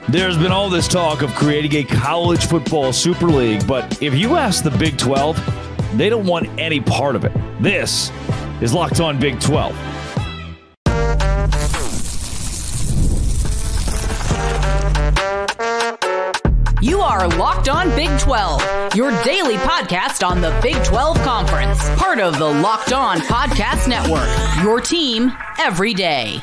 There's been all this talk of creating a college football super league, but if you ask the Big 12, they don't want any part of it. This is Locked On Big 12. You are Locked On Big 12, your daily podcast on the Big 12 Conference, part of the Locked On Podcast Network, your team every day.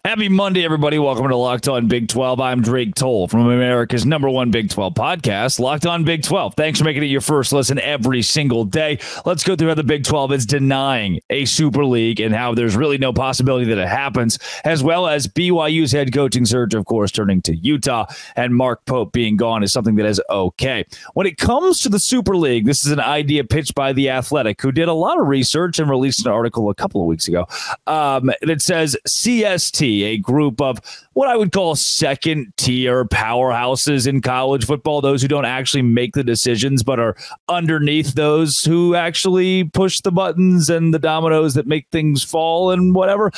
Happy Monday, everybody. Welcome to Locked On Big 12. I'm Drake Toll from America's #1 Big 12 podcast, Locked On Big 12. Thanks for making it your first listen every single day. Let's go through how the Big 12 is denying a super league and how there's really no possibility that it happens, as well as BYU's head coaching search, of course, turning to Utah, and Mark Pope being gone is something that is okay. When it comes to the super league, this is an idea pitched by The Athletic, who did a lot of research and released an article a couple of weeks ago that says CST, a group of what I would call second-tier powerhouses in college football, those who don't actually make the decisions but are underneath those who actually push the buttons and the dominoes that make things fall and whatever.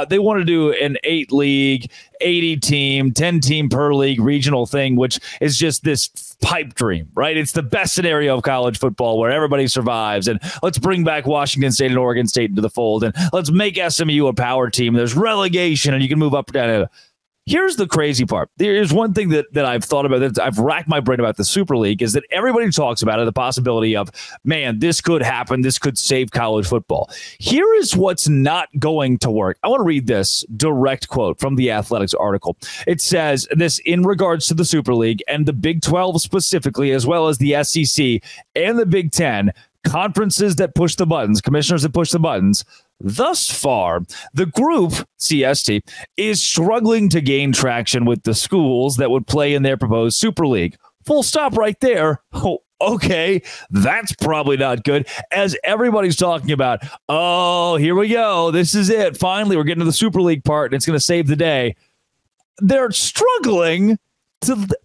They want to do an 8-league, 80-team, 10-team per league regional thing, which is just this pipe dream, right? It's the best scenario of college football where everybody survives, and let's bring back Washington State and Oregon State into the fold, and let's make SMU a power team. There's relegation, and you can move up or down. Here's the crazy part. There's one thing that I've thought about, that I've racked my brain about the Super League, is that everybody talks about it, the possibility of, man, this could happen. This could save college football. Here is what's not going to work. I want to read this direct quote from the Athletics article. It says this in regards to the Super League and the Big 12 specifically, as well as the SEC and the Big 10, conferences that push the buttons, commissioners that push the buttons. Thus far, the group, CST, is struggling to gain traction with the schools that would play in their proposed Super League. Full stop right there. Oh, okay, that's probably not good. As everybody's talking about, oh, here we go. This is it. Finally, we're getting to the Super League part, and it's going to save the day. They're struggling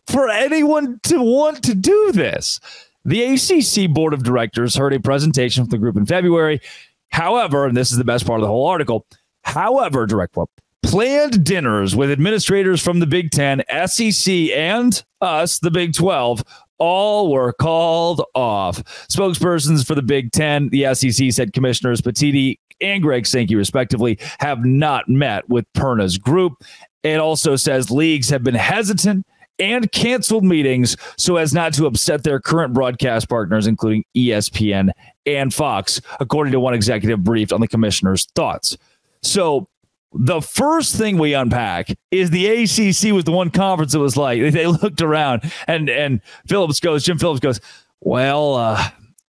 for anyone to want to do this. The ACC Board of Directors heard a presentation from the group in February. However, and this is the best part of the whole article, however, direct quote, planned dinners with administrators from the Big 10, SEC, and us, the Big 12, all were called off. Spokespersons for the Big 10, the SEC, said Commissioners Petiti and Greg Sankey, respectively, have not met with Perna's group. It also says leagues have been hesitant and canceled meetings so as not to upset their current broadcast partners, including ESPN and Fox, according to one executive briefed on the commissioner's thoughts. So the first thing we unpack is the ACC was the one conference that was like, they looked around and Jim Phillips goes, well,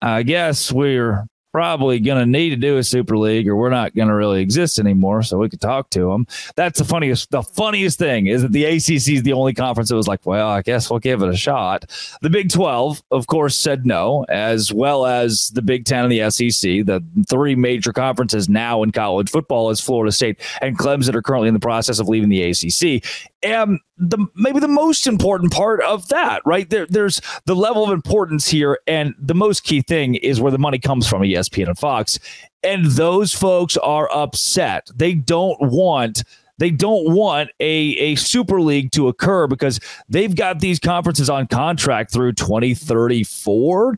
I guess we're probably going to need to do a super league or we're not going to really exist anymore, so we could talk to them. That's the funniest thing is that the ACC is the only conference that was like, well, I guess we'll give it a shot. The Big 12, of course, said no, as well as the Big 10 and the SEC, the three major conferences now in college football as Florida State and Clemson are currently in the process of leaving the ACC. And maybe the most important part of that, right? There's the level of importance here, and the most key thing is where the money comes from, ESPN and Fox. And those folks are upset. They don't want a super league to occur because they've got these conferences on contract through 2034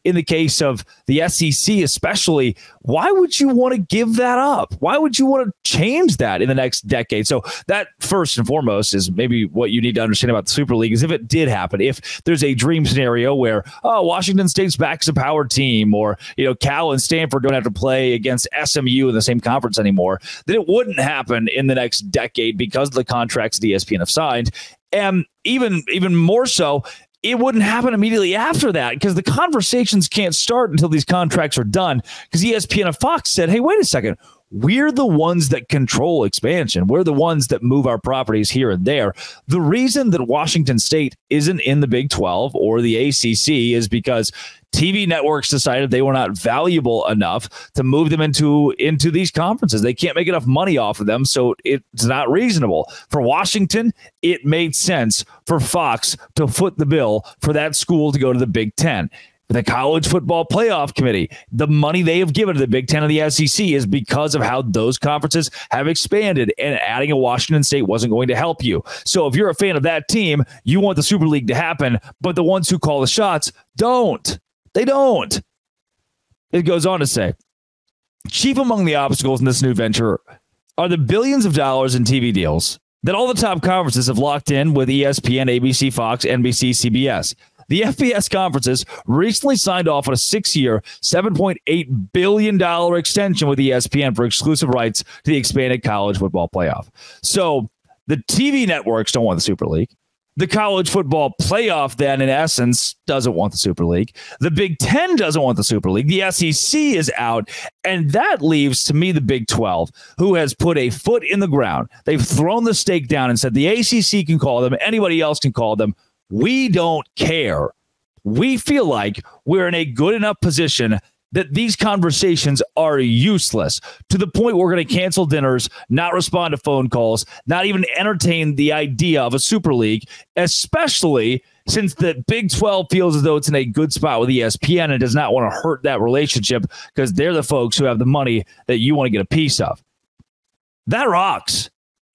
in the case of the SEC especially. Why would you want to give that up? Why would you want to change that in the next decade? So that first and foremost is maybe what you need to understand about the Super League is if it did happen, if there's a dream scenario where, Washington State's back as a power team, or, Cal and Stanford don't have to play against SMU in the same conference anymore, then it wouldn't happen in the next decade because of the contracts that ESPN have signed. And even more so, it wouldn't happen immediately after that because the conversations can't start until these contracts are done, because ESPN and Fox said, hey, wait a second. We're the ones that control expansion. We're the ones that move our properties here and there. The reason that Washington State isn't in the Big 12 or the ACC is because TV networks decided they were not valuable enough to move them into these conferences. They can't make enough money off of them, so it's not reasonable. For Washington, it made sense for Fox to foot the bill for that school to go to the Big 10. The College Football Playoff Committee, the money they have given to the Big Ten and the SEC is because of how those conferences have expanded, and adding a Washington State wasn't going to help you. So if you're a fan of that team, you want the Super League to happen, but the ones who call the shots don't. They don't. It goes on to say, chief among the obstacles in this new venture are the billions of dollars in TV deals that all the top conferences have locked in with ESPN, ABC, Fox, NBC, CBS. The FBS conferences recently signed off on a 6-year, $7.8 billion extension with ESPN for exclusive rights to the expanded college football playoff. So the TV networks don't want the Super League. The college football playoff, then, in essence, doesn't want the Super League. The Big Ten doesn't want the Super League. The SEC is out. And that leaves, to me, the Big 12, who has put a foot in the ground. They've thrown the stake down and said the ACC can call them. Anybody else can call them. We don't care. We feel like we're in a good enough position that these conversations are useless, to the point where we're going to cancel dinners, not respond to phone calls, not even entertain the idea of a Super League, especially since the Big 12 feels as though it's in a good spot with ESPN and does not want to hurt that relationship because they're the folks who have the money that you want to get a piece of. That rocks.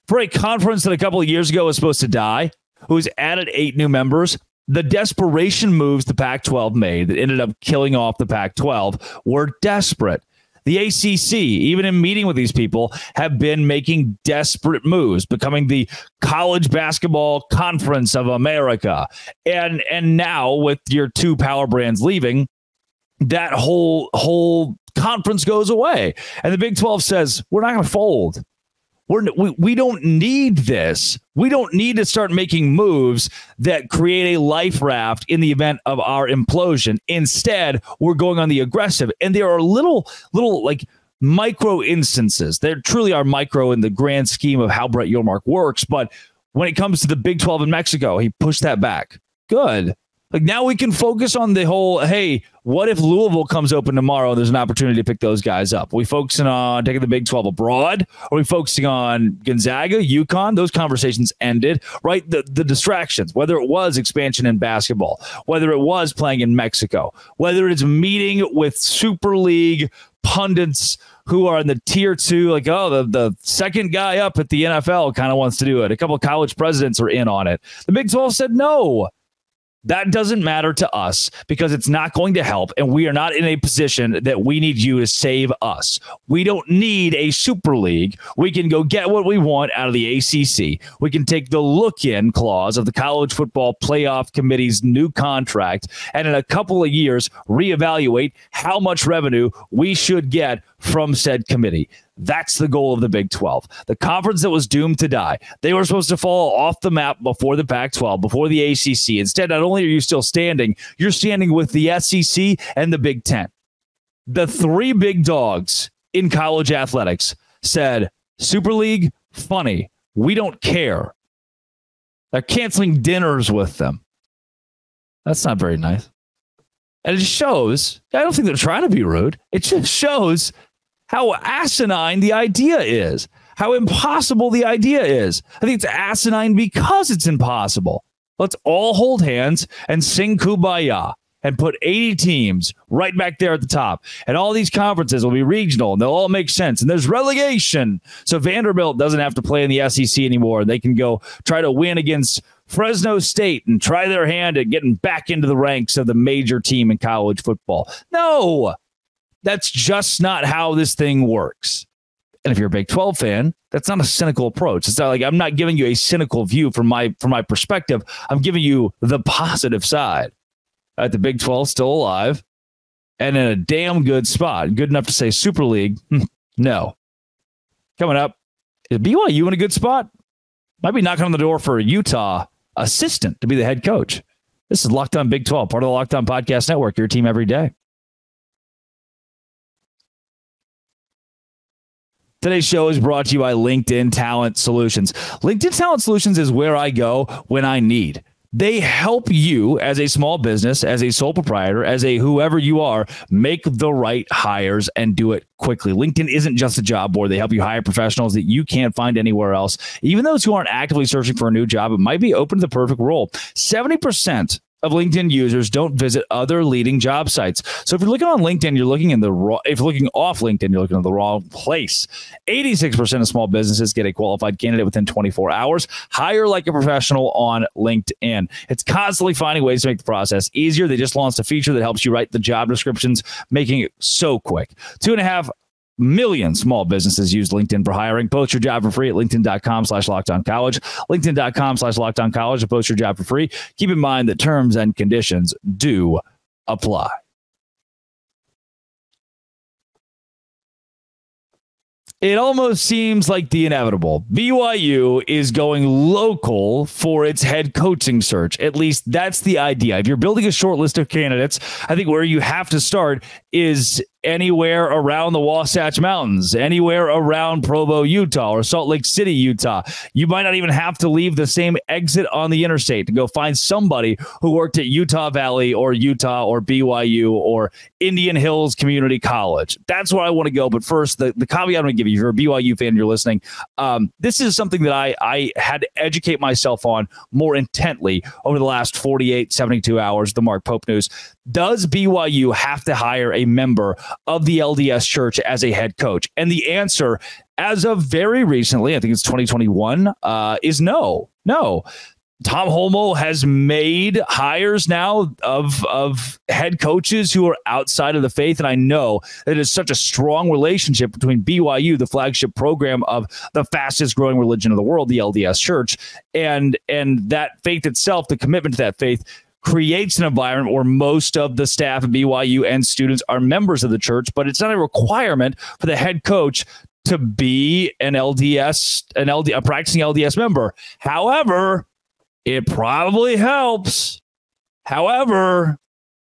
For a conference that a couple of years ago was supposed to die, who's added 8 new members, the desperation moves the Pac-12 made that ended up killing off the Pac-12 were desperate. The ACC, even in meeting with these people, have been making desperate moves, becoming the college basketball conference of America. And now with your 2 power brands leaving, that whole conference goes away. And the Big 12 says, we're not going to fold. We don't need this. We don't need to start making moves that create a life raft in the event of our implosion. Instead, we're going on the aggressive. And there are little like micro instances. There truly are micro in the grand scheme of how Brett Yormark works. But when it comes to the Big 12 in Mexico, he pushed that back. Good. Like now we can focus on the whole, hey, what if Louisville comes open tomorrow and there's an opportunity to pick those guys up? Are we focusing on taking the Big 12 abroad? Are we focusing on Gonzaga, UConn? Those conversations ended, right? The distractions, whether it was expansion in basketball, whether it was playing in Mexico, whether it's meeting with Super League pundits who are in the tier 2, like, oh, the second guy up at the NFL kind of wants to do it. A couple of college presidents are in on it. The Big 12 said no. That doesn't matter to us because it's not going to help, and we are not in a position that we need you to save us. We don't need a Super League. We can go get what we want out of the ACC. We can take the look-in clause of the College Football Playoff Committee's new contract and in a couple of years reevaluate how much revenue we should get from said committee. That's the goal of the Big 12. The conference that was doomed to die. They were supposed to fall off the map before the Pac-12, before the ACC. Instead, not only are you still standing, you're standing with the SEC and the Big 10. The 3 big dogs in college athletics said, Super League, funny. We don't care. They're canceling dinners with them. That's not very nice. And it shows, I don't think they're trying to be rude. It just shows how asinine the idea is, how impossible the idea is. I think it's asinine because it's impossible. Let's all hold hands and sing Kumbaya and put 80 teams right back there at the top. And all these conferences will be regional and they'll all make sense. And there's relegation. So Vanderbilt doesn't have to play in the SEC anymore. They can go try to win against Fresno State and try their hand at getting back into the ranks of the major team in college football. No. That's just not how this thing works. And if you're a Big 12 fan, that's not a cynical approach. It's not like I'm not giving you a cynical view from my perspective. I'm giving you the positive side. The Big 12 still alive and in a damn good spot. Good enough to say Super League? No. Coming up, is BYU in a good spot? Might be knocking on the door for a Utah assistant to be the head coach. This is Locked On Big 12, part of the Locked On Podcast Network, your team every day. Today's show is brought to you by LinkedIn Talent Solutions. LinkedIn Talent Solutions is where I go when I need. They help you as a small business, as a sole proprietor, as a whoever you are, make the right hires and do it quickly. LinkedIn isn't just a job board. They help you hire professionals that you can't find anywhere else. Even those who aren't actively searching for a new job, it might be open to the perfect role. 70% of LinkedIn users don't visit other leading job sites. So if you're looking on LinkedIn, you're looking in the wrong. If you're looking off LinkedIn, you're looking in the wrong place. 86% of small businesses get a qualified candidate within 24 hours. Hire like a professional on LinkedIn. It's constantly finding ways to make the process easier. They just launched a feature that helps you write the job descriptions, making it so quick. 2.5 million small businesses use LinkedIn for hiring. Post your job for free at linkedin.com/lockedoncollege. linkedin.com/lockedoncollege to post your job for free. Keep in mind that terms and conditions do apply. It almost seems like the inevitable. BYU is going local for its head coaching search. At least that's the idea. If you're building a short list of candidates, I think where you have to start is anywhere around the Wasatch Mountains, anywhere around Provo, Utah, or Salt Lake City, Utah. You might not even have to leave the same exit on the interstate to go find somebody who worked at Utah Valley or Utah or BYU or Indian Hills Community College. That's where I want to go. But first, the caveat I'm going to give you, if you're a BYU fan, you're listening, this is something that I had to educate myself on more intently over the last 48, 72 hours, the Mark Pope news. Does BYU have to hire a member of the LDS Church as a head coach? And the answer, as of very recently, I think it's 2021, is no. No. Tom Holmoe has made hires now of head coaches who are outside of the faith. And I know that it's such a strong relationship between BYU, the flagship program of the fastest growing religion of the world, the LDS Church, and that faith itself, the commitment to that faith, creates an environment where most of the staff at BYU and students are members of the church, but it's not a requirement for the head coach to be a practicing LDS member. However, it probably helps. However,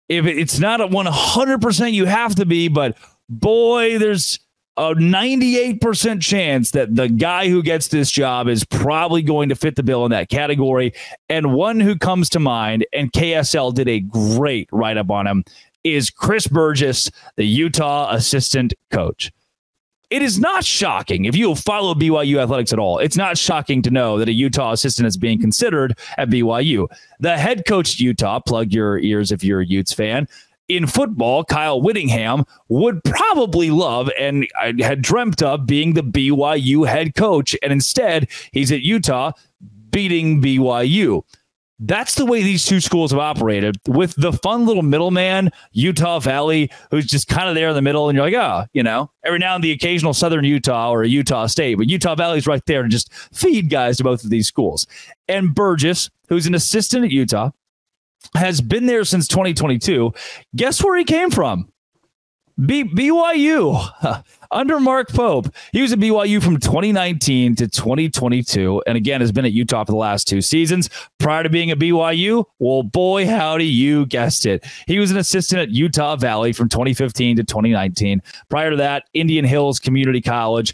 if it's not a 100% you have to be, but boy, there's a 98% chance that the guy who gets this job is probably going to fit the bill in that category. And one who comes to mind, and KSL did a great write-up on him, is Chris Burgess, the Utah assistant coach. It is not shocking, if you follow BYU athletics at all, it's not shocking to know that a Utah assistant is being considered at BYU. The head coach at Utah, plug your ears if you're a Utes fan, in football, Kyle Whittingham would probably love and I had dreamt of being the BYU head coach. And instead, he's at Utah beating BYU. That's the way these two schools have operated, with the fun little middleman, Utah Valley, who's just kind of there in the middle. And you're like, every now and the occasional Southern Utah or a Utah State, but Utah Valley's right there to just feed guys to both of these schools. And Burgess, who's an assistant at Utah, has been there since 2022. Guess where he came from? BYU. Under Mark Pope. He was at BYU from 2019 to 2022, and again has been at Utah for the last 2 seasons. Prior to being at BYU, well, boy, howdy, you guessed it. He was an assistant at Utah Valley from 2015 to 2019. Prior to that, Indian Hills Community College,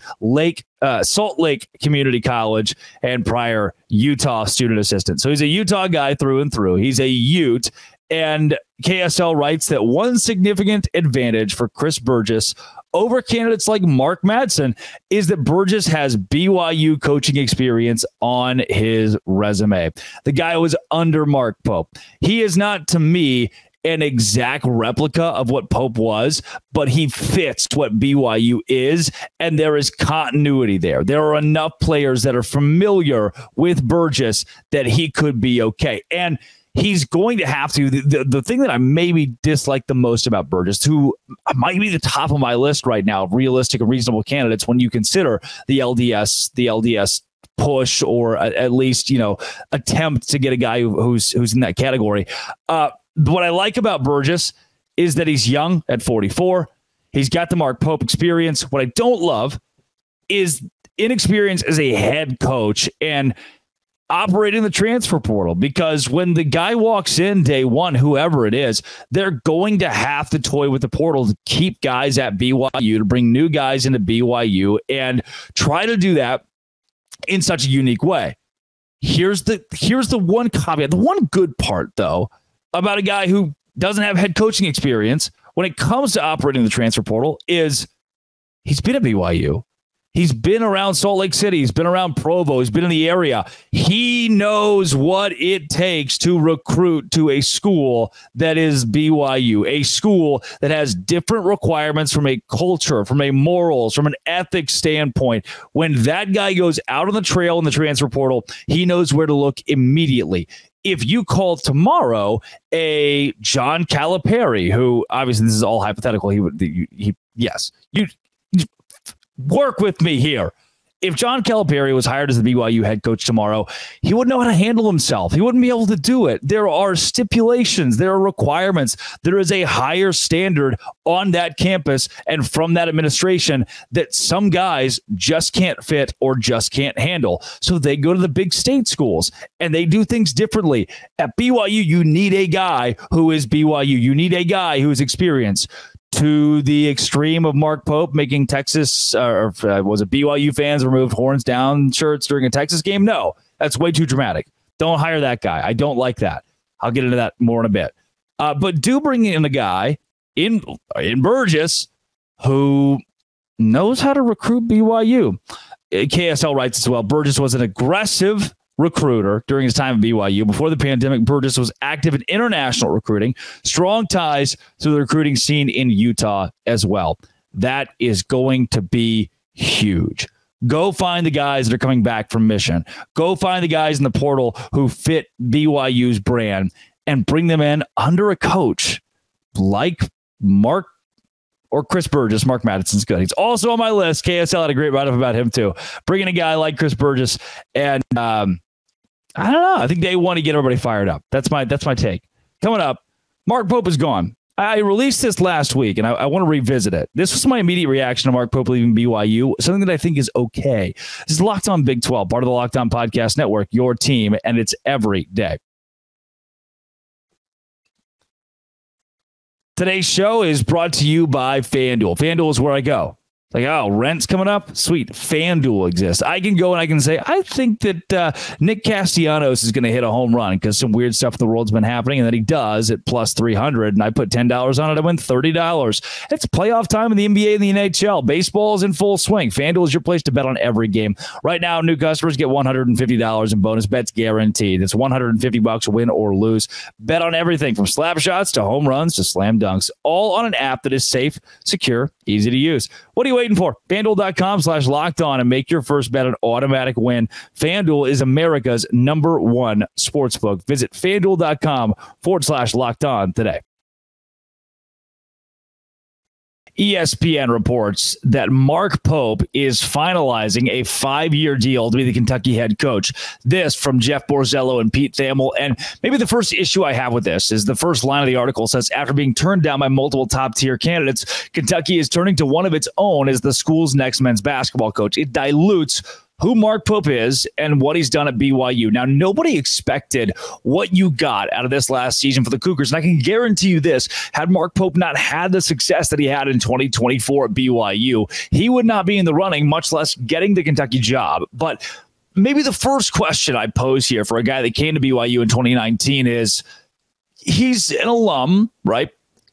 Salt Lake Community College, and prior Utah student assistant. So he's a Utah guy through and through. He's a Ute. And KSL writes that one significant advantage for Chris Burgess over candidates like Mark Madsen is that Burgess has BYU coaching experience on his resume. The guy was under Mark Pope. He is not, to me, an exact replica of what Pope was, but he fits what BYU is, and there is continuity there. There are enough players that are familiar with Burgess that he could be okay. And he's going to have to. The thing that I maybe dislike the most about Burgess, who might be the top of my list right now of realistic and reasonable candidates when you consider the LDS push, or at least, attempt to get a guy who's in that category. What I like about Burgess is that he's young at 44. He's got the Mark Pope experience. What I don't love is inexperience as a head coach and operating the transfer portal, because when the guy walks in day one, whoever it is, they're going to have to toy with the portal to keep guys at BYU, to bring new guys into BYU, and try to do that in such a unique way. Here's the one caveat, the one good part, though, about a guy who doesn't have head coaching experience when it comes to operating the transfer portal is he's been at BYU. He's been around Salt Lake City. He's been around Provo. He's been in the area. He knows what it takes to recruit to a school that is BYU, a school that has different requirements from a culture, from a morals, from an ethics standpoint. When that guy goes out on the trail in the transfer portal, he knows where to look immediately. If you call tomorrow a John Calipari, who obviously this is all hypothetical, yes, you work with me here. If John Calipari was hired as the BYU head coach tomorrow, he wouldn't know how to handle himself. He wouldn't be able to do it. There are stipulations. There are requirements. There is a higher standard on that campus and from that administration that some guys just can't fit or just can't handle. So they go to the big state schools and they do things differently. At BYU, you need a guy who is BYU. You need a guy who is experienced. To the extreme of Mark Pope making Texas, was it BYU fans removed horns down shirts during a Texas game? No, that's way too dramatic. Don't hire that guy. I don't like that. I'll get into that more in a bit. But do bring in a guy in Burgess who knows how to recruit BYU. KSL writes as well, Burgess was an aggressive recruiter during his time at BYU. Before the pandemic, Burgess was active in international recruiting, strong ties to the recruiting scene in Utah as well. That is going to be huge. Go find the guys that are coming back from mission. Go find the guys in the portal who fit BYU's brand and bring them in under a coach like Mark or Chris Burgess. Mark Madison's good. He's also on my list. KSL had a great write-up about him too. Bring in a guy like Chris Burgess and I don't know. I think they want to get everybody fired up. That's my take. Coming up, Mark Pope is gone. I released this last week, and I want to revisit it. This was my immediate reaction to Mark Pope leaving BYU, something that I think is okay. This is Locked On Big 12, part of the Locked On Podcast Network, your team, and it's every day. Today's show is brought to you by FanDuel. FanDuel is where I go. Like, oh, rent's coming up? Sweet. FanDuel exists. I can go and I can say, I think that Nick Castellanos is going to hit a home run because some weird stuff in the world's been happening, and then he does at plus 300, and I put $10 on it, I win $30. It's playoff time in the NBA and the NHL. Baseball is in full swing. FanDuel is your place to bet on every game. Right now, new customers get $150 in bonus bets guaranteed. It's $150 win or lose. Bet on everything from slap shots to home runs to slam dunks, all on an app that is safe, secure, easy to use. What are you waiting for? FanDuel.com/lockedon and make your first bet an automatic win. FanDuel is America's #1 sportsbook. Visit FanDuel.com/lockedon today. ESPN reports that Mark Pope is finalizing a 5-year deal to be the Kentucky head coach. This from Jeff Borzello and Pete Thamel. And maybe the first issue I have with this is the first line of the article says, after being turned down by multiple top-tier candidates, Kentucky is turning to one of its own as the school's next men's basketball coach. It dilutes who Mark Pope is and what he's done at BYU. Now, nobody expected what you got out of this last season for the Cougars. And I can guarantee you this, had Mark Pope not had the success that he had in 2024 at BYU, he would not be in the running, much less getting the Kentucky job. But maybe the first question I pose here for a guy that came to BYU in 2019 is, he's an alum, right?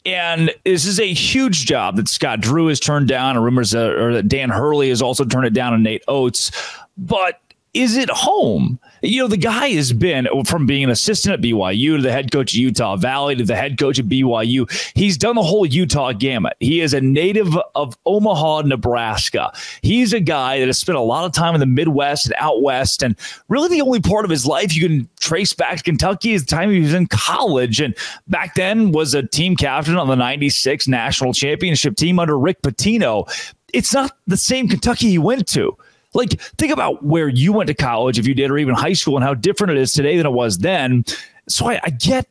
And this is a huge job that Scott Drew has turned down, and rumors that Dan Hurley has also turned it down, and Nate Oates. But is it home? You know, the guy has been from being an assistant at BYU to the head coach at Utah Valley to the head coach at BYU. He's done the whole Utah gamut. He is a native of Omaha, Nebraska. He's a guy that has spent a lot of time in the Midwest and out West. And really the only part of his life you can trace back to Kentucky is the time he was in college. And back then was a team captain on the 96 national championship team under Rick Pitino. It's not the same Kentucky he went to. Like, think about where you went to college, if you did, or even high school, and how different it is today than it was then. So I get,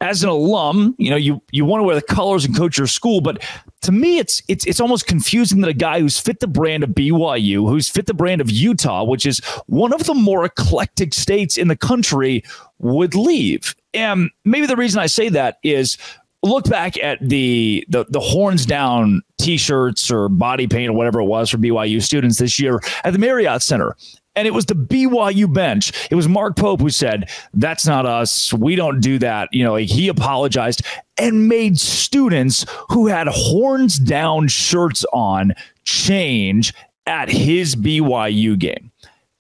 as an alum, you know, you want to wear the colors and coach your school, but to me, it's almost confusing that a guy who's fit the brand of BYU, who's fit the brand of Utah, which is one of the more eclectic states in the country, would leave. And maybe the reason I say that is, look back at the horns down T-shirts or body paint or whatever it was for BYU students this year at the Marriott Center. And it was the BYU bench. It was Mark Pope who said, that's not us. We don't do that. You know, he apologized and made students who had horns down shirts on change at his BYU game.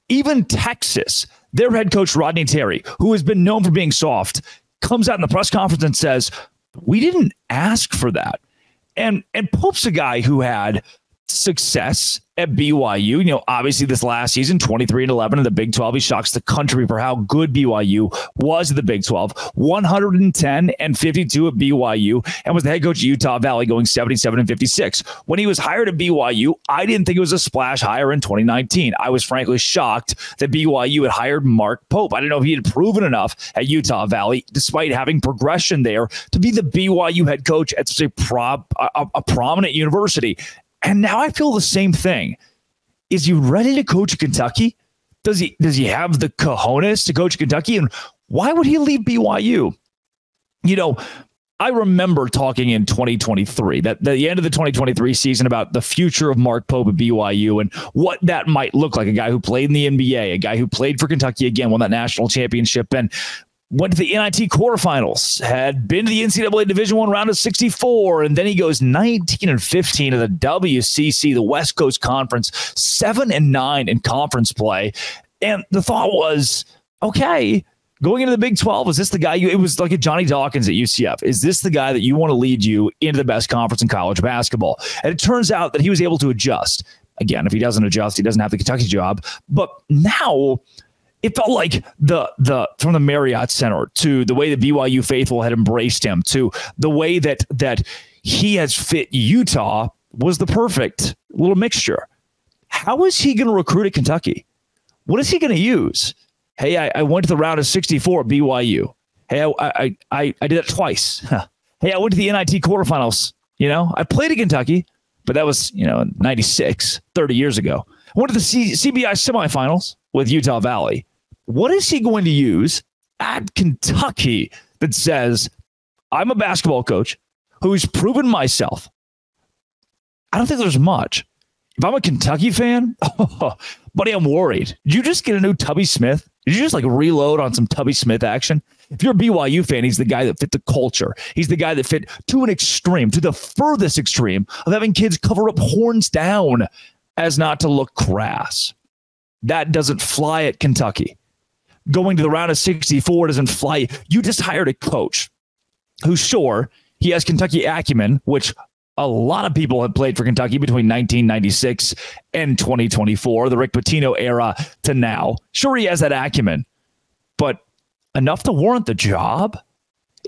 Even Texas, their head coach, Rodney Terry, who has been known for being soft, comes out in the press conference and says, we didn't ask for that. And Pope's a guy who had success at BYU. You know, obviously this last season, 23-11 in the Big 12. He shocks the country for how good BYU was in the Big 12. 110-52 at BYU, and was the head coach of Utah Valley, going 77-56. When he was hired at BYU, I didn't think it was a splash hire in 2019. I was frankly shocked that BYU had hired Mark Pope. I didn't know if he had proven enough at Utah Valley, despite having progression there, to be the BYU head coach at such a prominent university. And now I feel the same thing. Is he ready to coach Kentucky? Does he have the cojones to coach Kentucky? And why would he leave BYU? You know, I remember talking in 2023, that the end of the 2023 season, about the future of Mark Pope at BYU and what that might look like. A guy who played in the NBA, a guy who played for Kentucky again, won that national championship, and went to the NIT quarterfinals, had been to the NCAA Division I round of 64, and then he goes 19-15 to the WCC, the West Coast Conference, 7-9 in conference play. And the thought was, okay, going into the Big 12, is this the guy it was like a Johnny Dawkins at UCF. Is this the guy that you want to lead you into the best conference in college basketball? And it turns out that he was able to adjust. Again, if he doesn't adjust, he doesn't have the Kentucky job. But now it felt like the from the Marriott Center to the way the BYU faithful had embraced him to the way that he has fit Utah was the perfect little mixture. How is he going to recruit at Kentucky? What is he going to use? Hey, I went to the round of 64 at BYU. Hey, I did it twice. Hey, I went to the NIT quarterfinals. You know, I played at Kentucky, but that was, 96, 30 years ago. I went to the CBI semifinals with Utah Valley. What is he going to use at Kentucky that says, I'm a basketball coach who's proven myself? I don't think there's much. If I'm a Kentucky fan, buddy, I'm worried. Did you just get a new Tubby Smith? Did you just reload on some Tubby Smith action? If you're a BYU fan, he's the guy that fit the culture. He's the guy that fit to an extreme, to the furthest extreme of having kids cover up horns down as not to look crass. That doesn't fly at Kentucky. Going to the round of 64 doesn't fly. You just hired a coach who's sure he has Kentucky acumen, which a lot of people have played for Kentucky between 1996 and 2024, the Rick Pitino era to now. Sure, he has that acumen, but enough to warrant the job?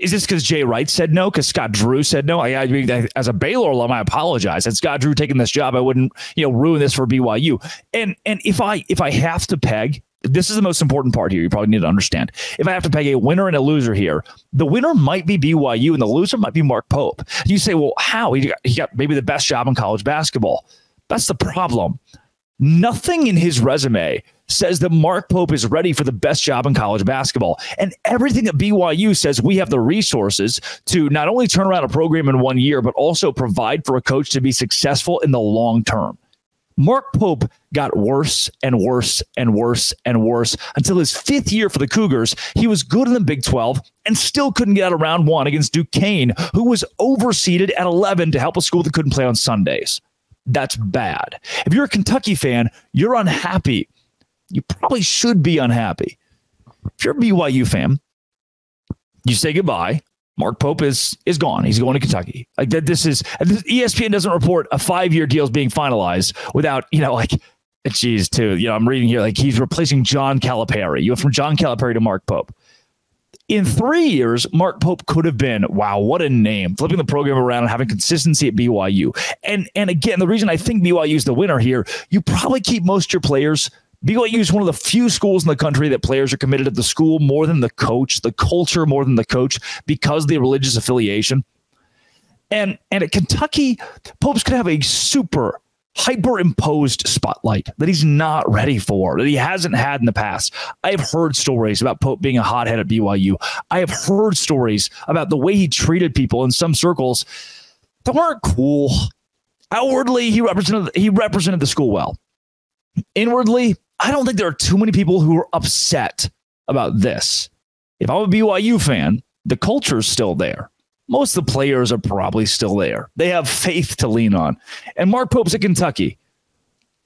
Is this because Jay Wright said no? Because Scott Drew said no? I mean, as a Baylor alum, I apologize. Had Scott Drew taken this job, I wouldn't, ruin this for BYU. And if I have to peg, this is the most important part here. You probably need to understand. If I have to peg a winner and a loser here, the winner might be BYU and the loser might be Mark Pope. You say, well, how? He got maybe the best job in college basketball. That's the problem. Nothing in his resume says that Mark Pope is ready for the best job in college basketball. And everything at BYU says we have the resources to not only turn around a program in 1 year, but also provide for a coach to be successful in the long term. Mark Pope got worse and worse and worse and worse until his fifth year for the Cougars. He was good in the Big 12 and still couldn't get out of round one against Duquesne, who was overseeded at 11 to help a school that couldn't play on Sundays. That's bad. If you're a Kentucky fan, you're unhappy. You probably should be unhappy. If you're a BYU fan, you say goodbye. Mark Pope is gone. He's going to Kentucky. ESPN doesn't report a 5-year deal is being finalized without, geez, too. I'm reading here, he's replacing John Calipari. You went from John Calipari to Mark Pope. In 3 years, Mark Pope could have been, wow, what a name, flipping the program around and having consistency at BYU. And again, the reason I think BYU is the winner here, you probably keep most of your players. BYU is one of the few schools in the country that players are committed to the school more than the coach, the culture more than the coach, because of the religious affiliation. And at Kentucky, Pope's going to have a super hyper-imposed spotlight that he's not ready for, that he hasn't had in the past. I have heard stories about Pope being a hothead at BYU. I have heard stories about the way he treated people in some circles that weren't cool. Outwardly, he represented the school well. Inwardly, I don't think there are too many people who are upset about this. If I'm a BYU fan, the culture is still there. Most of the players are probably still there. They have faith to lean on. And Mark Pope's at Kentucky.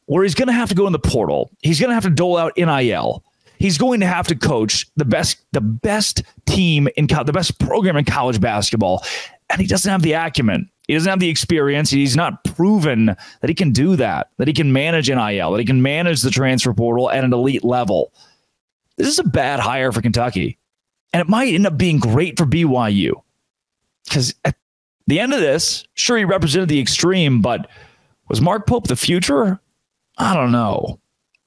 where he's going to have to go in the portal. He's going to have to dole out NIL. He's going to have to coach the best team in the best program in college basketball. And he doesn't have the acumen. He doesn't have the experience. He's not proven that he can do that he can manage NIL, that he can manage the transfer portal at an elite level. This is a bad hire for Kentucky. And it might end up being great for BYU. Because at the end of this, sure, he represented the extreme, but was Mark Pope the future? I don't know.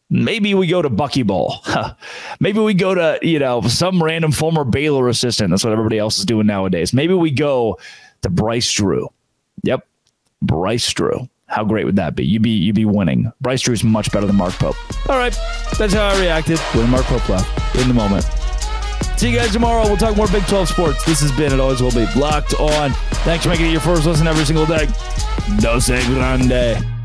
Maybe we go to Buckyball. Maybe we go to, some random former Baylor assistant. That's what everybody else is doing nowadays. Maybe we go to Bryce Drew. Yep. Bryce Drew. How great would that be? You'd be winning. Bryce Drew is much better than Mark Pope. All right. That's how I reacted when Mark Pope left in the moment. See you guys tomorrow. We'll talk more Big 12 sports. This has been, and always will be, Locked On. Thanks for making it your first listen every single day. No se grande.